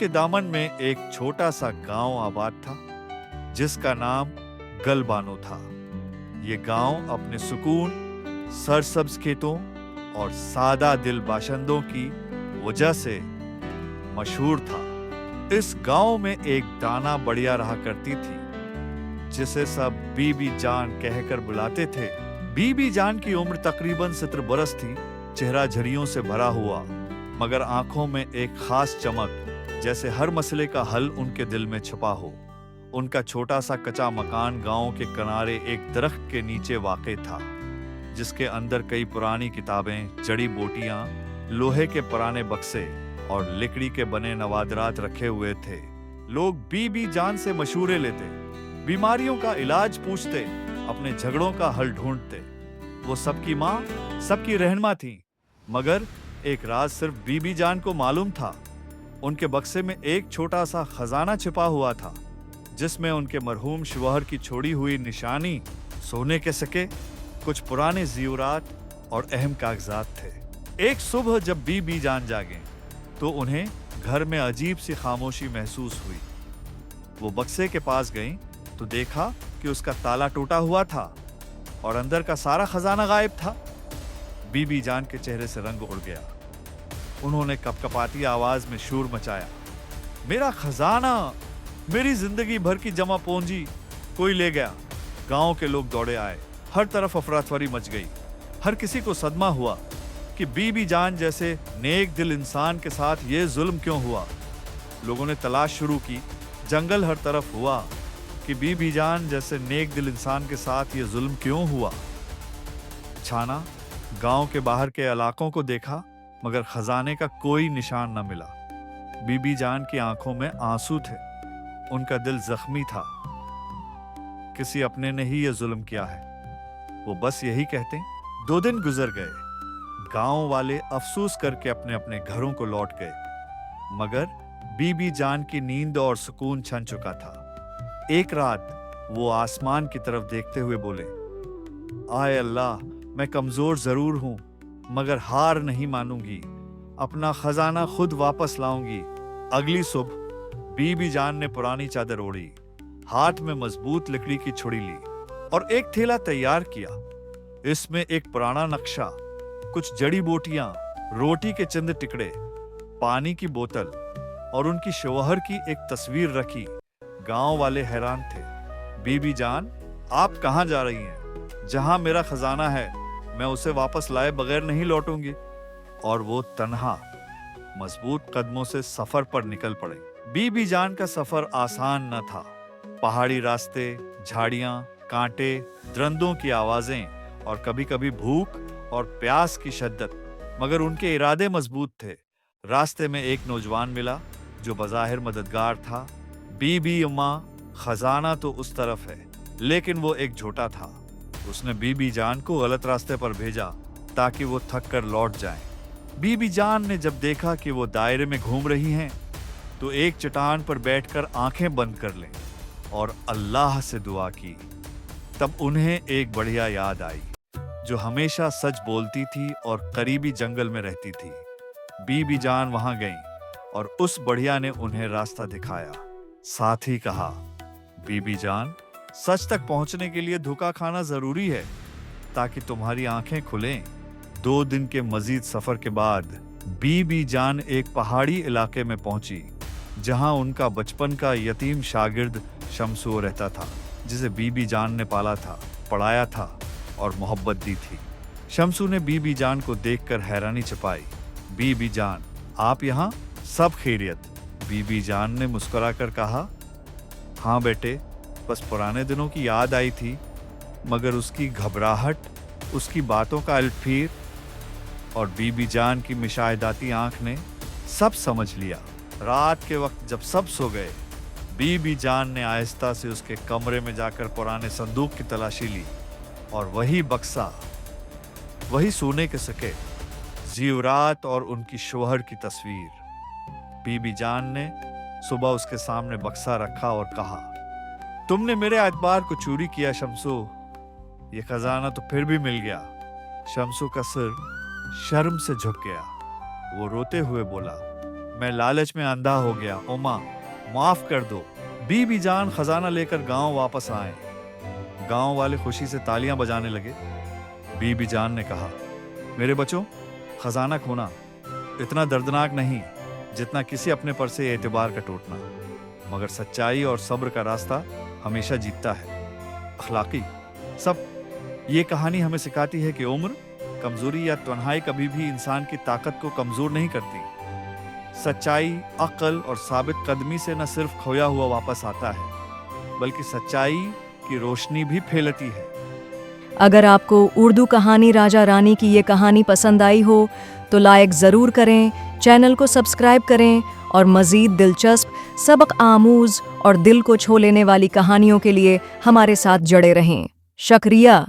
के दामन में एक छोटा सा गांव आबाद था जिसका नाम गलबानो था। ये गांव अपने सुकून, सरसब्ज खेतों और सादा दिल बाशिंदों की वजह से मशहूर था। इस गांव में एक दाना बढ़िया रहा करती थी जिसे सब बीबी जान कहकर बुलाते थे। बीबी जान की उम्र तकरीबन 70 बरस थी। चेहरा झरियों से भरा हुआ, मगर आंखों में एक खास चमक, जैसे हर मसले का हल उनके दिल में छुपा हो। उनका छोटा सा कच्चा मकान गांव के किनारे एक दरख्त के नीचे वाक़ था, जिसके अंदर कई पुरानी किताबें, जड़ी बूटियां, लोहे के पुराने बक्से और लकड़ी के बने नवादरात रखे हुए थे। लोग बीबी जान से मशवरे लेते, बीमारियों का इलाज पूछते, अपने झगड़ों का हल ढूंढते। वो सबकी माँ, सबकी रहनुमा थी, मगर एक राज सिर्फ बीबी जान को मालूम था। उनके बक्से में एक छोटा सा खजाना छिपा हुआ था, जिसमें उनके मरहूम शौहर की छोड़ी हुई निशानी, सोने के सिक्के, कुछ पुराने ज़ेवरात और अहम कागजात थे। एक सुबह जब बीबी जान जागे तो उन्हें घर में अजीब सी खामोशी महसूस हुई। वो बक्से के पास गईं तो देखा कि उसका ताला टूटा हुआ था और अंदर का सारा खजाना गायब था। बीबी जान के चेहरे से रंग उड़ गया। उन्होंने कपकपाती आवाज में शोर मचाया, मेरा खजाना, मेरी जिंदगी भर की जमा पूंजी कोई ले गया। गांव के लोग दौड़े आए, हर तरफ अफरा-तफरी मच गई। हर किसी को सदमा हुआ कि बीबी जान जैसे नेक दिल इंसान के साथ ये जुल्म क्यों हुआ। लोगों ने तलाश शुरू की, जंगल हर तरफ हुआ कि बीबी जान जैसे नेक दिल इंसान के साथ ये जुल्म क्यों हुआ। छाना, गांव के बाहर के इलाकों को देखा, मगर खजाने का कोई निशान न मिला। बीबी जान की आंखों में आंसू थे, उनका दिल जख्मी था। किसी अपने ने ही ये जुल्म किया है, वो बस यही कहते। 2 दिन गुजर गए। गांव वाले अफसोस करके अपने अपने घरों को लौट गए, मगर बीबी जान की नींद और सुकून छन चुका था। एक रात वो आसमान की तरफ देखते हुए बोले, आए अल्लाह, मैं कमजोर जरूर हूं, मगर हार नहीं मानूंगी। अपना खजाना खुद वापस लाऊंगी। अगली सुबह बीबी जान ने पुरानी चादर ओढ़ी, हाथ में मजबूत लकड़ी की छुरी ली और एक थैला तैयार किया। इसमें एक पुराना नक्शा, कुछ जड़ी बूटियां, रोटी के चंद टुकड़े, पानी की बोतल और उनकी शौहर की एक तस्वीर रखी। गांव वाले हैरान थे। बीबी जान, आप कहां जा रही हैं? जहां मेरा खजाना है, मैं उसे वापस लाए बगैर नहीं लौटूंगी। और वो तन्हा, मजबूत कदमों से सफर पर निकल पड़े। बीबी जान का सफर आसान न था। पहाड़ी रास्ते, झाड़ियां, कांटे, दरंदों की आवाजें और कभी-कभी भूख और प्यास की शिद्दत, मगर उनके इरादे मजबूत थे। रास्ते में एक नौजवान मिला जो बज़ाहिर मददगार था। बीबी अम्मा, खजाना तो उस तरफ है, लेकिन वो एक झूठा था। उसने बीबी जान को गलत रास्ते पर भेजा ताकि वो थक कर लौट जाएं। बीबी जान ने जब देखा कि वो दायरे में घूम रही हैं, तो एक चट्टान पर बैठकर आंखें बंद कर लें और अल्लाह से दुआ की। तब उन्हें एक बढ़िया याद आई जो हमेशा सच बोलती थी और करीबी जंगल में रहती थी। बीबी जान वहां गईं और उस बढ़िया ने उन्हें रास्ता दिखाया। साथ ही कहा, बीबी जान, सच तक पहुंचने के लिए धोखा खाना जरूरी है ताकि तुम्हारी आंखें खुलें। 2 दिन के मजीद सफर के बाद बीबी जान एक पहाड़ी इलाके में पहुंची, जहां उनका बचपन का यतीम शागिर्द शमसू रहता था, जिसे बीबी जान ने पाला था, पढ़ाया था और मोहब्बत दी थी। शमसू ने बीबी जान को देखकर हैरानी छिपाई। बीबी जान, आप यहाँ? सब खैरियत? बीबी जान ने मुस्कुराकर कहा, हाँ बेटे, बस पुराने दिनों की याद आई थी। मगर उसकी घबराहट, उसकी बातों का उलटफेर और बीबी जान की मिशाहिदाती आंख ने सब समझ लिया। रात के वक्त जब सब सो गए, बीबी जान ने आहिस्ता से उसके कमरे में जाकर पुराने संदूक की तलाशी ली और वही बक्सा, वही सोने के सिक्के, ज़ेवरात और उनकी शौहर की तस्वीर। बीबी जान ने सुबह उसके सामने बक्सा रखा और कहा, तुमने मेरे एतबार को चोरी किया शमसू, ये खजाना तो फिर भी मिल गया। शमसू का सिर शर्म से झुक गया। वो रोते हुए बोला, मैं लालच में अंधा हो गया। ओ माँ, माफ कर दो। बीबी जान खजाना लेकर गांव वापस आए। गांव वाले खुशी से तालियां बजाने लगे। बीबी जान ने कहा, मेरे बच्चों, खजाना खोना इतना दर्दनाक नहीं जितना किसी अपने पर से एतबार का टूटना, मगर सच्चाई और सब्र का रास्ता हमेशा जीतता है। अखलाकी सब ये कहानी हमें सिखाती है कि उम्र, कमजोरी या तन्हाई कभी भी इंसान की ताकत को कमजोर नहीं करती। सच्चाई, अक्ल और साबित कदमी से न सिर्फ खोया हुआ वापस आता है, बल्कि सच्चाई की रोशनी भी फैलती है। अगर आपको उर्दू कहानी राजा रानी की ये कहानी पसंद आई हो तो लाइक ज़रूर करें, चैनल को सब्सक्राइब करें और मज़ीद दिलचस्प, सबक आमूज और दिल को छू लेने वाली कहानियों के लिए हमारे साथ जुड़े रहें। शुक्रिया।